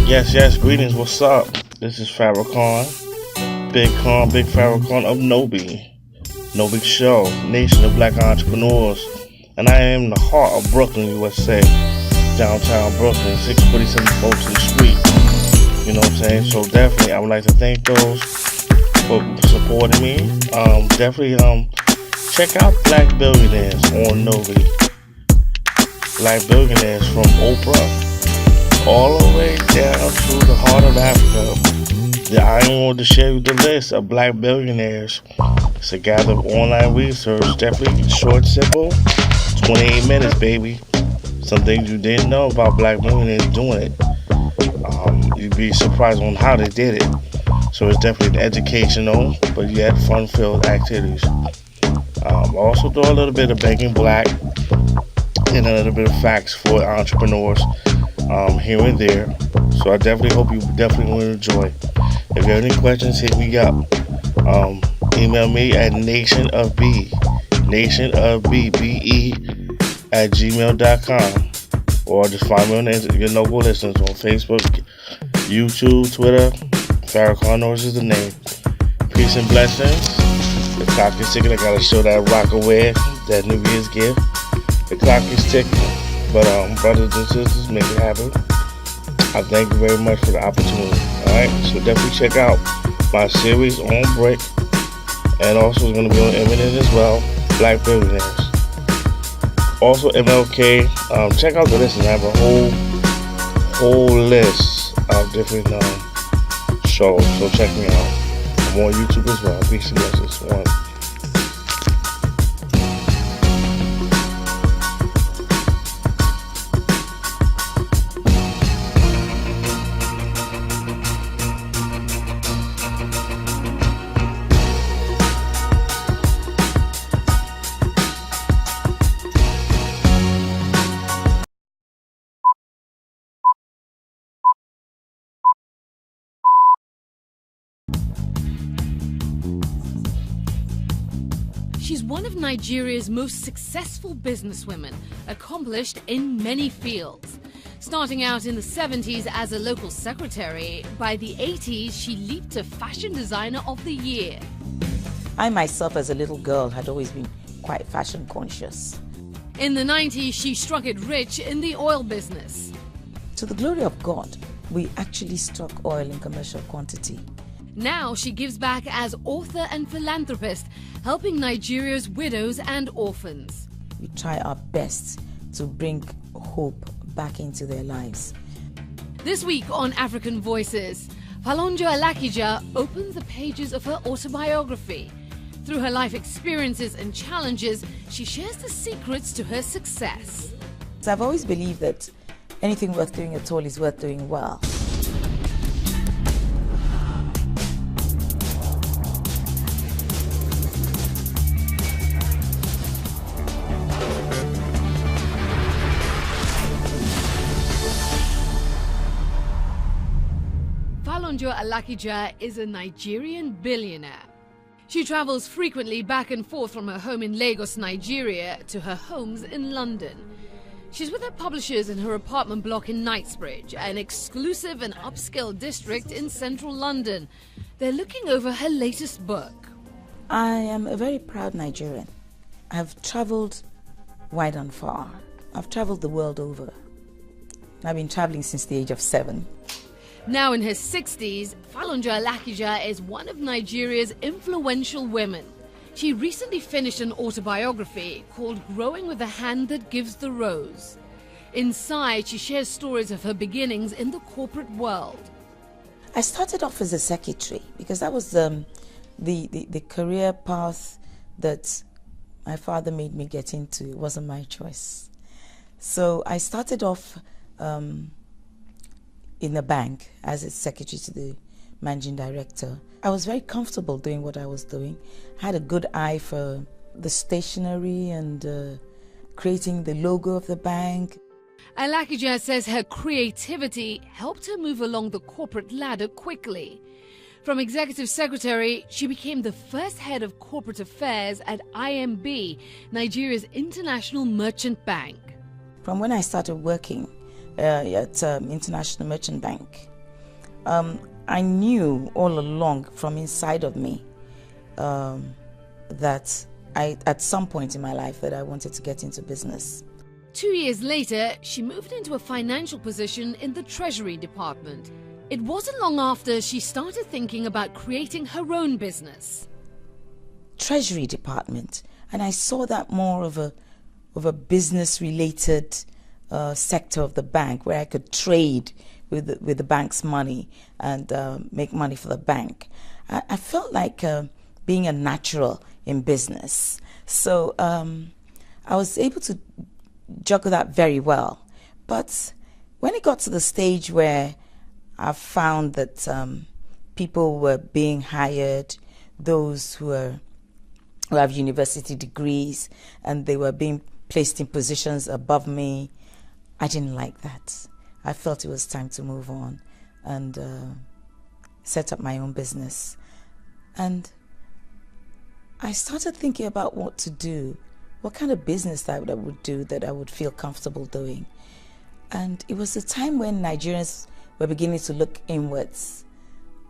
Yes, greetings, what's up? This is Farrakhan, Big Farrakhan of Nobe Show, Nation of Black Entrepreneurs, and I am in the heart of Brooklyn, USA, downtown Brooklyn, 647 Fulton Street, you know what I'm saying? So definitely, I would like to thank those for supporting me. Definitely, check out Black Billionaires on Nobe. Black Billionaires from Oprah all the way down to the heart of Africa. I want to share with the list of Black billionaires. It's a gather of online research, definitely short, simple, 28 minutes, baby. Some things you didn't know about Black billionaires doing it. You'd be surprised on how they did it. So it's definitely educational, but yet fun-filled activities. Also do a little bit of Begging Black and a little bit of facts for entrepreneurs here and there. So I definitely hope you definitely will enjoy. If you have any questions, hit me up. Email me at nationofbe @gmail.com, or just find me on your local listeners on Facebook, YouTube, Twitter. Farrakhan Norris is the name. Peace and blessings. The clock is ticking. I gotta show that rock away, that New Year's gift. The clock is ticking. But brothers and sisters, make it happen. I thank you very much for the opportunity. Alright, so definitely check out my series on Brick, and also it's going to be on Eminent as well, Black Billionaires. Also MLK. Check out the list, and I have a whole list of different shows. So check me out. I'm on YouTube as well. Peace and blessings. One. She's one of Nigeria's most successful businesswomen, accomplished in many fields. Starting out in the 70s as a local secretary, by the 80s she leaped to Fashion Designer of the Year. I myself as a little girl had always been quite fashion conscious. In the 90s she struck it rich in the oil business. To the glory of God, we actually struck oil in commercial quantity. Now she gives back as author and philanthropist, helping Nigeria's widows and orphans. We try our best to bring hope back into their lives. This week on African Voices, Foloronsho Alakija opens the pages of her autobiography. Through her life experiences and challenges, she shares the secrets to her success. So I've always believed that anything worth doing at all is worth doing well. Foloronsho Alakija is a Nigerian billionaire. She travels frequently back and forth from her home in Lagos, Nigeria, to her homes in London. She's with her publishers in her apartment block in Knightsbridge, an exclusive and upscale district in central London. They're looking over her latest book. I am a very proud Nigerian. I've traveled wide and far. I've traveled the world over. I've been traveling since the age of 7. Now in her 60s, Foloronsho Alakija is one of Nigeria's influential women. She recently finished an autobiography called Growing with the Hand That Gives the Rose. Inside, she shares stories of her beginnings in the corporate world. I started off as a secretary because that was the career path that my father made me get into. It wasn't my choice. So I started off in a bank as a secretary to the managing director. I was very comfortable doing what I was doing. I had a good eye for the stationery and creating the logo of the bank. Alakija says her creativity helped her move along the corporate ladder quickly. From executive secretary, she became the first head of corporate affairs at IMB, Nigeria's international merchant bank. From when I started working at International Merchant Bank, I knew all along from inside of me that at some point in my life that I wanted to get into business. 2 years later, she moved into a financial position in the Treasury Department. It wasn't long after she started thinking about creating her own business. Treasury Department, and I saw that more of a business-related sector of the bank, where I could trade with the bank's money and make money for the bank. I felt like being a natural in business, so I was able to juggle that very well. But when it got to the stage where I found that people were being hired, those who have university degrees, and they were being placed in positions above me, I didn't like that. I felt it was time to move on and set up my own business. And I started thinking about what to do, what kind of business that I would do that I would feel comfortable doing. And it was the time when Nigerians were beginning to look inwards,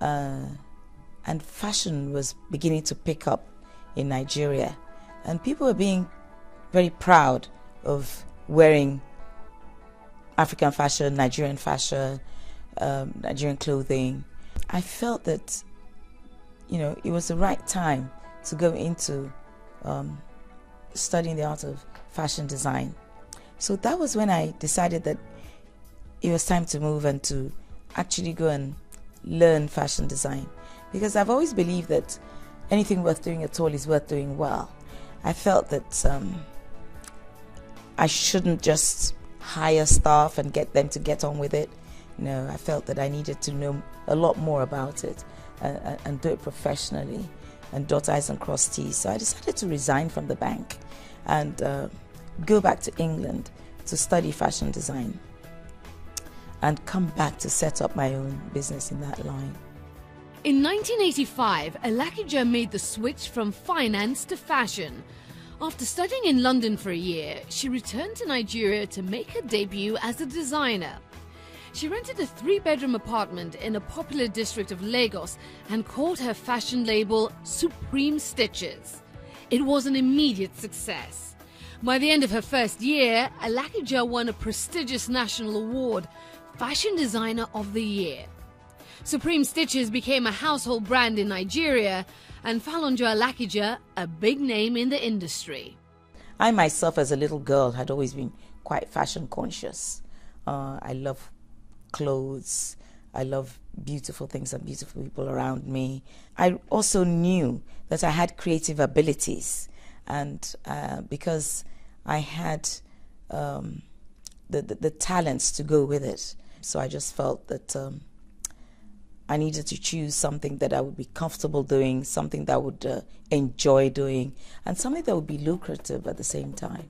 and fashion was beginning to pick up in Nigeria, and people were being very proud of wearing African fashion, Nigerian fashion, Nigerian clothing. I felt that, it was the right time to go into studying the art of fashion design. So that was when I decided that it was time to move and to actually go and learn fashion design, because I've always believed that anything worth doing at all is worth doing well. I felt that I shouldn't just hire staff and get them to get on with it. I felt that I needed to know a lot more about it and do it professionally and dot I's and cross T's. So I decided to resign from the bank and go back to England to study fashion design and come back to set up my own business in that line. In 1985, Alakija made the switch from finance to fashion. After studying in London for a year, she returned to Nigeria to make her debut as a designer. She rented a 3-bedroom apartment in a popular district of Lagos and called her fashion label Supreme Stitches. It was an immediate success. By the end of her first year, Alakija won a prestigious national award, Fashion Designer of the Year. Supreme Stitches became a household brand in Nigeria, and Foloronsho Alakija a big name in the industry. I myself, as a little girl, had always been quite fashion conscious. I love clothes. I love beautiful things and beautiful people around me. I also knew that I had creative abilities, and because I had the talents to go with it. So I just felt that I needed to choose something that I would be comfortable doing, something that I would enjoy doing, and something that would be lucrative at the same time.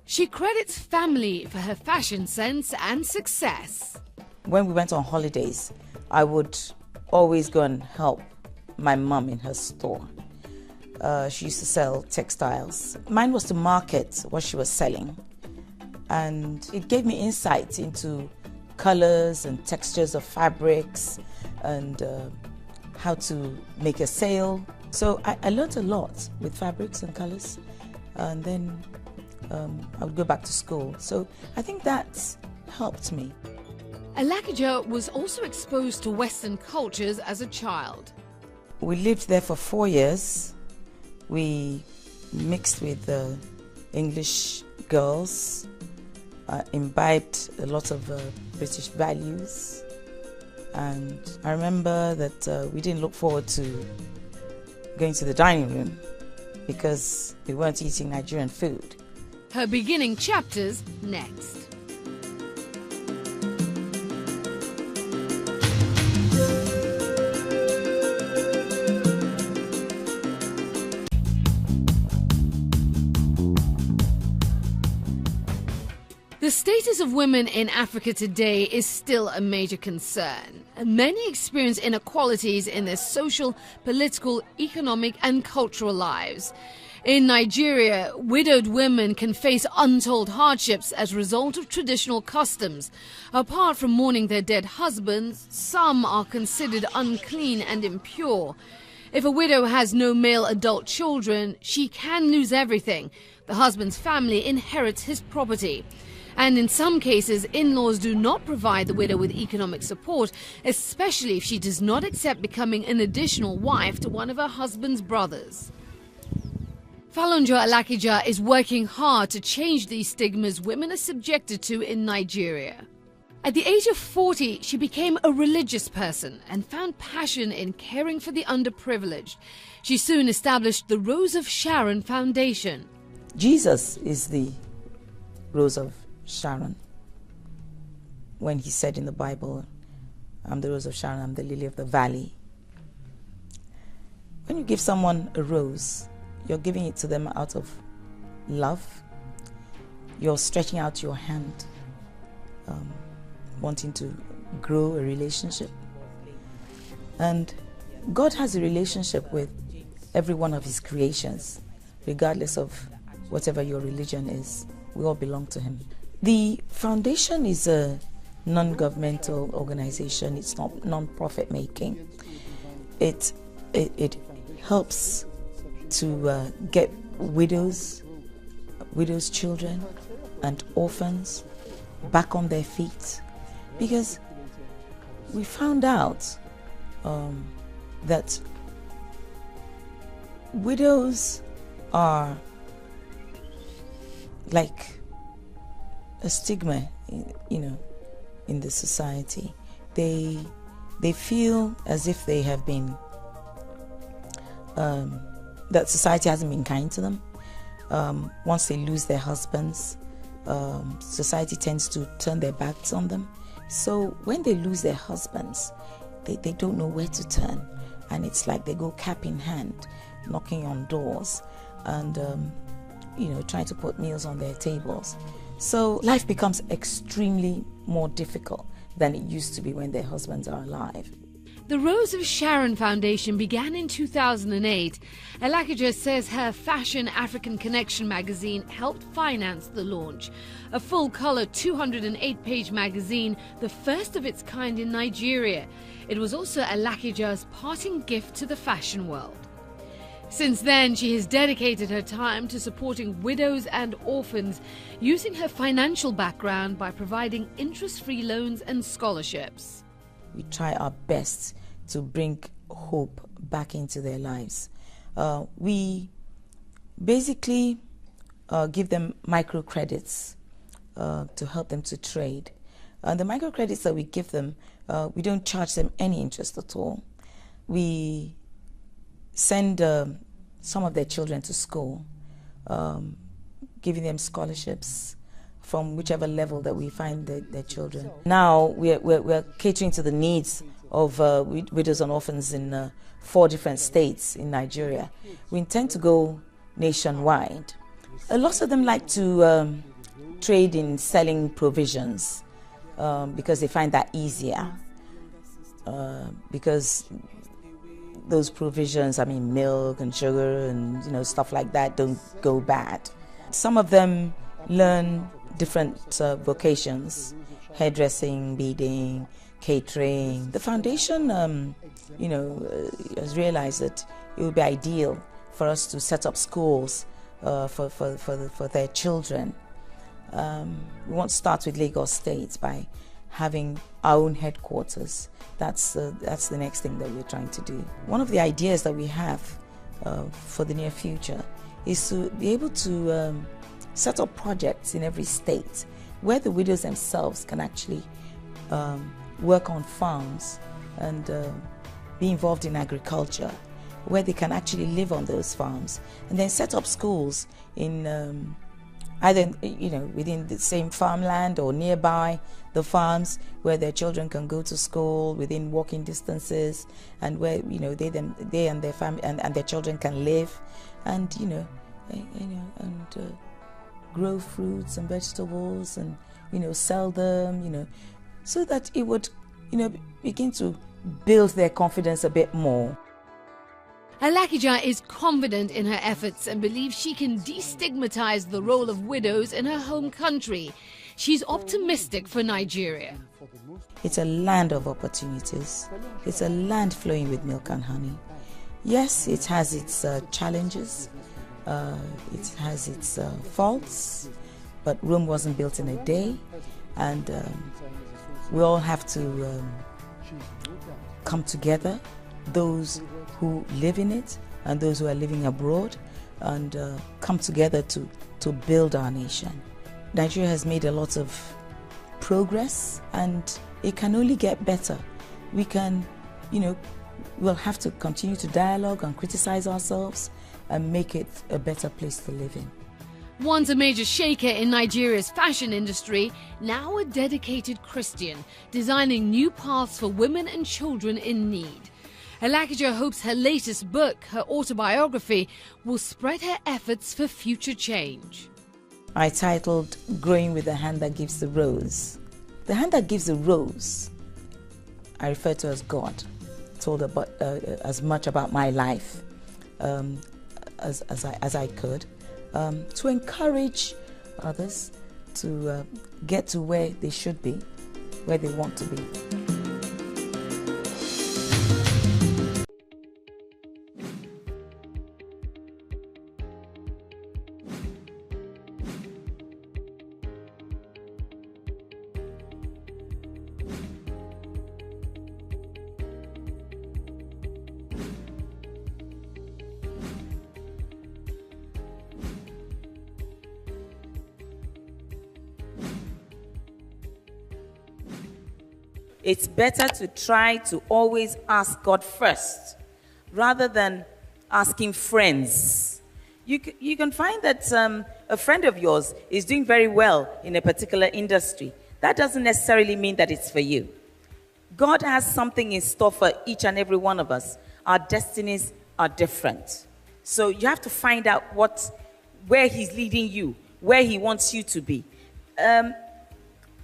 She credits family for her fashion sense and success. When we went on holidays, I would always go and help my mum in her store. She used to sell textiles. Mine was to market what she was selling, and it gave me insight into colors and textures of fabrics and how to make a sale. So I learned a lot with fabrics and colors, and then I would go back to school. So I think that helped me. Alakija was also exposed to Western cultures as a child. We lived there for 4 years. We mixed with English girls, imbibed a lot of British values, and I remember that we didn't look forward to going to the dining room because we weren't eating Nigerian food. Her beginning chapters next. The status of women in Africa today is still a major concern. Many experience inequalities in their social, political, economic, and cultural lives. In Nigeria, widowed women can face untold hardships as a result of traditional customs. Apart from mourning their dead husbands, some are considered unclean and impure. If a widow has no male adult children, she can lose everything. The husband's family inherits his property. And in some cases, in-laws do not provide the widow with economic support, especially if she does not accept becoming an additional wife to one of her husband's brothers. Foloronsho Alakija is working hard to change these stigmas women are subjected to in Nigeria. At the age of 40, she became a religious person and found passion in caring for the underprivileged. She soon established the Rose of Sharon Foundation. Jesus is the Rose of Sharon. When he said in the Bible, I'm the Rose of Sharon, I'm the lily of the valley. When you give someone a rose, you're giving it to them out of love. You're stretching out your hand, wanting to grow a relationship. And God has a relationship with every one of his creations, regardless of whatever your religion is. We all belong to him. The foundation is a non-governmental organization. It's not non-profit making. It helps to get widows, children, and orphans back on their feet, because we found out that widows are like a stigma, in the society. They feel as if they have been that society hasn't been kind to them. Once they lose their husbands, society tends to turn their backs on them. So when they lose their husbands, they don't know where to turn, and it's like they go cap in hand, knocking on doors and trying to put meals on their tables. So life becomes extremely more difficult than it used to be when their husbands are alive. The Rose of Sharon Foundation began in 2008. Alakija says her Fashion African Connection magazine helped finance the launch. A full-color 208-page magazine, the first of its kind in Nigeria. It was also Alakija's parting gift to the fashion world. Since then, she has dedicated her time to supporting widows and orphans, using her financial background by providing interest-free loans and scholarships. We try our best to bring hope back into their lives. We basically give them microcredits to help them to trade. The microcredits that we give them, we don't charge them any interest at all. We send some of their children to school, giving them scholarships from whichever level that we find their children. Now we're catering to the needs of widows and orphans in 4 different states in Nigeria. We intend to go nationwide. A lot of them like to trade in selling provisions because they find that easier, because those provisions, milk and sugar and stuff like that, don't go bad. Some of them learn different vocations: hairdressing, beading, catering. The foundation, has realized that it would be ideal for us to set up schools for their children. We want to start with Lagos State by having our own headquarters. That's the next thing that we're trying to do. One of the ideas that we have for the near future is to be able to set up projects in every state where the widows themselves can actually work on farms and be involved in agriculture, where they can actually live on those farms, and then set up schools in either within the same farmland or nearby the farms, where their children can go to school within walking distances, and where they and their family and their children can live, and grow fruits and vegetables and sell them, so that it would begin to build their confidence a bit more. Alakija is confident in her efforts and believes she can destigmatize the role of widows in her home country. She's optimistic for Nigeria. It's a land of opportunities. It's a land flowing with milk and honey. Yes, it has its challenges. It has its faults. But Rome wasn't built in a day. And we all have to come together, those who live in it and those who are living abroad, and come together to build our nation. Nigeria has made a lot of progress, and it can only get better. We can, we'll have to continue to dialogue and criticize ourselves and make it a better place to live in. Once a major shaker in Nigeria's fashion industry, now a dedicated Christian, designing new paths for women and children in need. Alakija hopes her latest book, her autobiography, will spread her efforts for future change. I titled Growing with the Hand That Gives the Rose. The hand that gives the rose, I refer to as God. Told about as much about my life as I could, to encourage others to get to where they should be, where they want to be. It's better to try to always ask God first rather than asking friends. You can find that a friend of yours is doing very well in a particular industry. That doesn't necessarily mean that it's for you. God has something in store for each and every one of us. Our destinies are different. So you have to find out where He's leading you, where He wants you to be.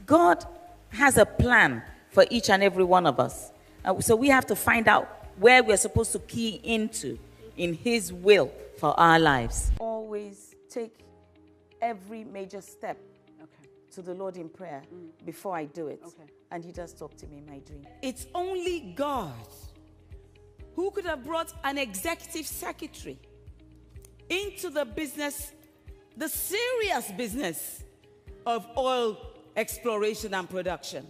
God has a plan for each and every one of us. So we have to find out where we're supposed to key into in His will for our lives. Always take every major step to the Lord in prayer before I do it. And He does talk to me in my dream. It's only God who could have brought an executive secretary into the business, the serious business of oil exploration and production.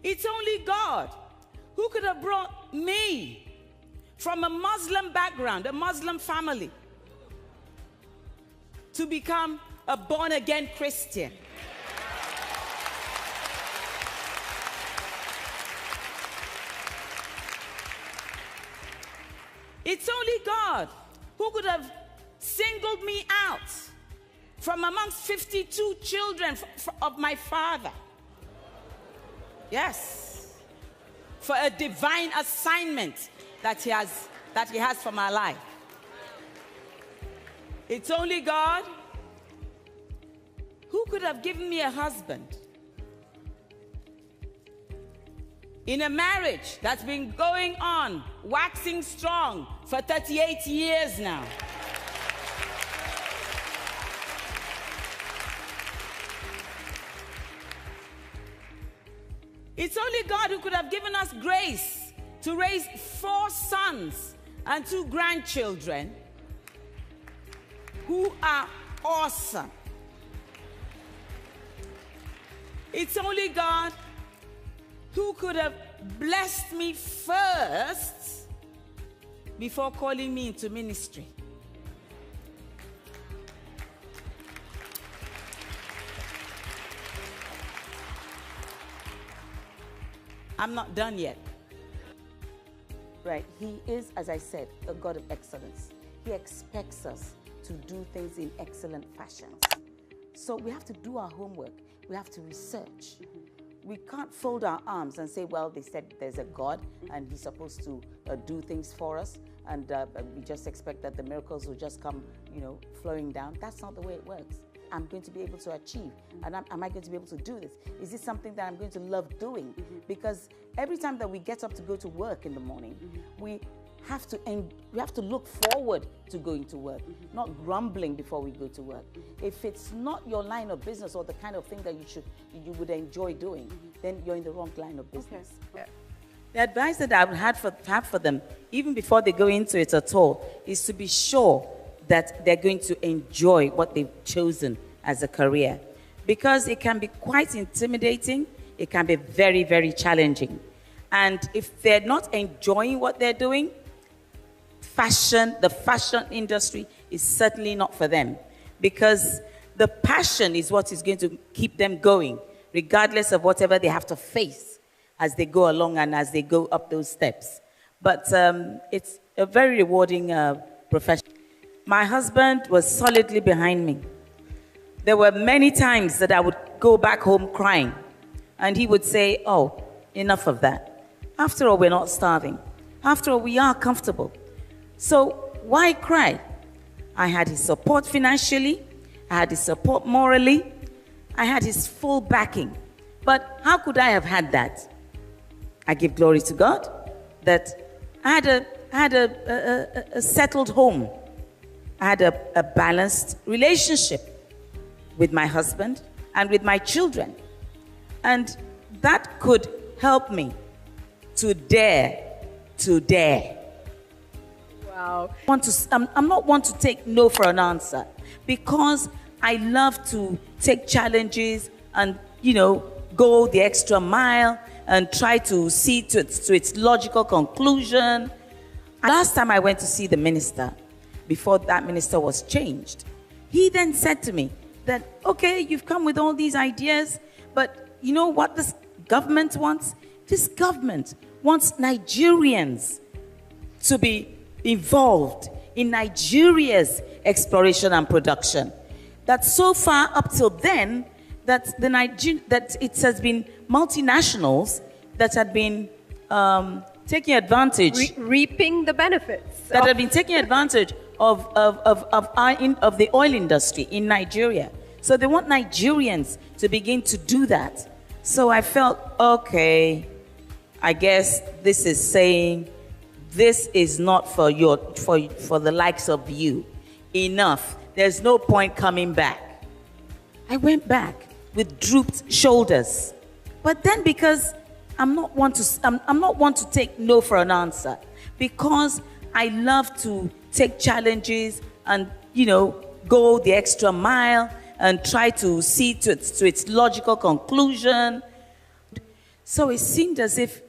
It's only God who could have brought me from a Muslim background, a Muslim family, to become a born-again Christian. It's only God who could have singled me out from amongst 52 children of my father. Yes, for a divine assignment that he has for my life. It's only God who could have given me a husband in a marriage that's been going on, waxing strong for 38 years now. It's only God who could have given us grace to raise 4 sons and 2 grandchildren who are awesome. It's only God who could have blessed me first before calling me into ministry. I'm not done yet. Right, He is, as I said, a God of excellence. He expects us to do things in excellent fashions. So we have to do our homework. We have to research. We can't fold our arms and say, well, they said there's a God and He's supposed to do things for us, and we just expect that the miracles will just come, flowing down. That's not the way it works. I'm going to be able to achieve, and am I going to be able to do this? Is this something that I'm going to love doing? Because every time that we get up to go to work in the morning, we we have to look forward to going to work, not grumbling before we go to work. If it's not your line of business or the kind of thing that you would enjoy doing, then you're in the wrong line of business. Okay. The advice that I would have for them, even before they go into it at all, is to be sure that they're going to enjoy what they've chosen as a career. Because it can be quite intimidating, it can be very, very challenging. And if they're not enjoying what they're doing, the fashion industry is certainly not for them. Because the passion is what is going to keep them going, regardless of whatever they have to face as they go along and as they go up those steps. But it's a very rewarding profession. My husband was solidly behind me. There were many times that I would go back home crying, and he would say, "Oh, enough of that. After all, we're not starving. After all, we are comfortable. So why cry?" I had his support financially. I had his support morally. I had his full backing. But how could I have had that? I give glory to God that I had a settled home. I had a balanced relationship with my husband and with my children. And that could help me to dare. Wow. I'm not one to take no for an answer, because I love to take challenges and, go the extra mile and try to see to its logical conclusion. Last time I went to see the minister, before that minister was changed, he then said to me that, "Okay, you've come with all these ideas, but you know what this government wants? This government wants Nigerians to be involved in Nigeria's exploration and production. That so far up till then, that it has been multinationals that had been taking advantage, reaping the benefits. That had been taking advantage of the oil industry in Nigeria. So they want Nigerians to begin to do that. So I felt, okay, I guess this is saying this is not for the likes of you. Enough. There's no point coming back. I went back with drooped shoulders. But then, because I'm not one to take no for an answer, because I love to take challenges and go the extra mile and try to see to its logical conclusion. So it seemed as if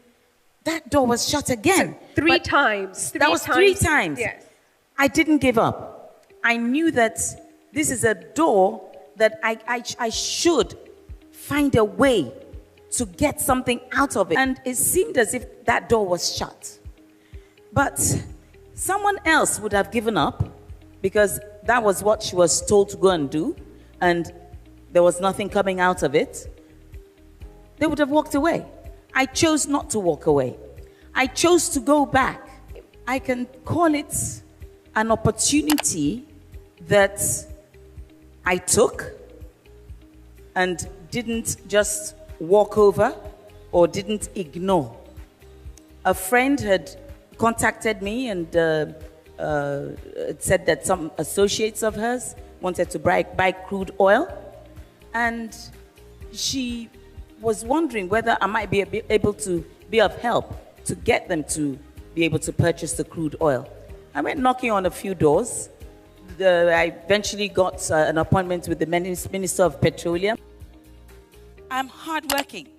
that door was shut again. Three times. That was three times. Yes. I didn't give up. I knew that this is a door that I should find a way to get something out of it. And it seemed as if that door was shut. But someone else would have given up, because that was what she was told to go and do, and there was nothing coming out of it. They would have walked away. I chose not to walk away. I chose to go back. I can call it an opportunity that I took and didn't just walk over or didn't ignore. A friend had contacted me and said that some associates of hers wanted to buy crude oil, and she was wondering whether I might be able to be of help to get them to be able to purchase the crude oil. I went knocking on a few doors. I eventually got an appointment with the Minister of Petroleum. I'm hardworking.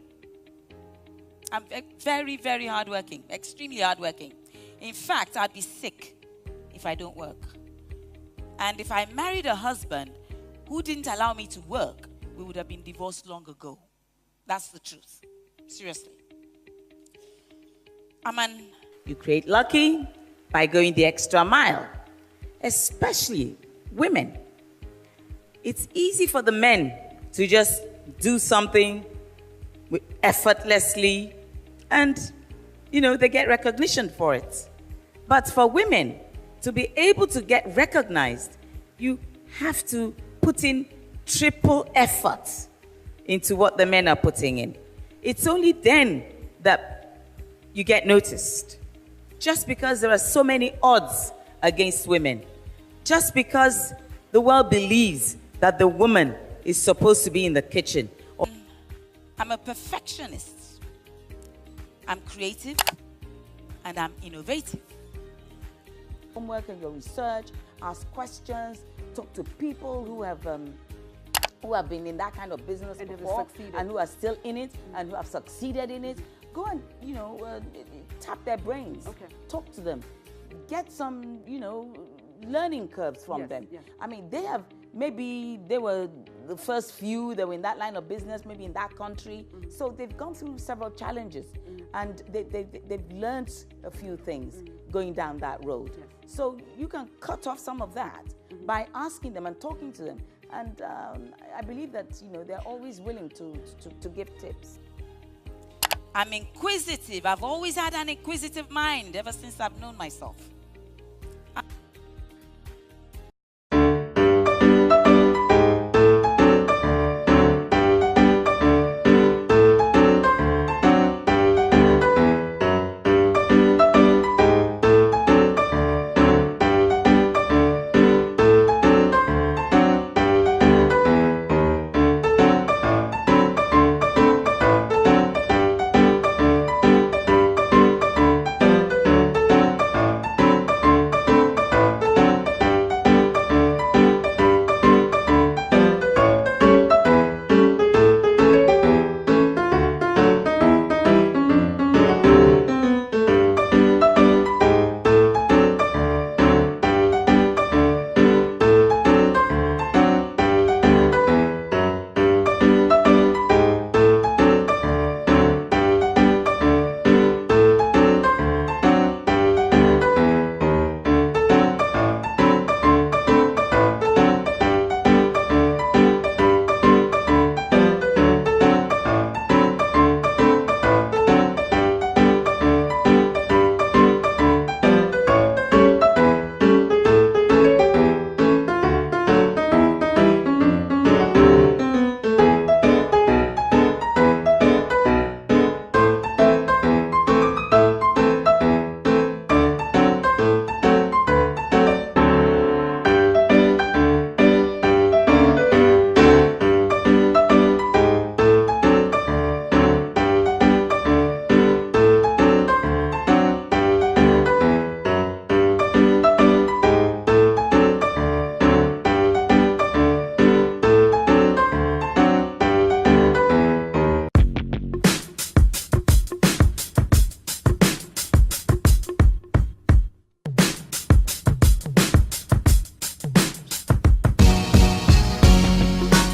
I'm very, very hardworking, extremely hardworking. In fact, I'd be sick if I don't work. And if I married a husband who didn't allow me to work, we would have been divorced long ago. That's the truth. Seriously. You create lucky by going the extra mile, especially women. It's easy for the men to just do something effortlessly and, they get recognition for it. But for women to be able to get recognized, you have to put in triple effort into what the men are putting in. It's only then that you get noticed. just because there are so many odds against women, just because the world believes that the woman is supposed to be in the kitchen. I'm a perfectionist. I'm creative and I'm innovative. Homework and your research, ask questions, talk to people who have been in that kind of business And before and who are still in it and who have succeeded in it. Go and, tap their brains. Okay. Talk to them. Get some, learning curves from them. Yes. I mean, maybe they were the first few that were in that line of business, maybe in that country. So they've gone through several challenges and they've learned a few things going down that road. Yes. So you can cut off some of that by asking them and talking to them. And I believe that, they're always willing to give tips. I'm inquisitive. I've always had an inquisitive mind ever since I've known myself.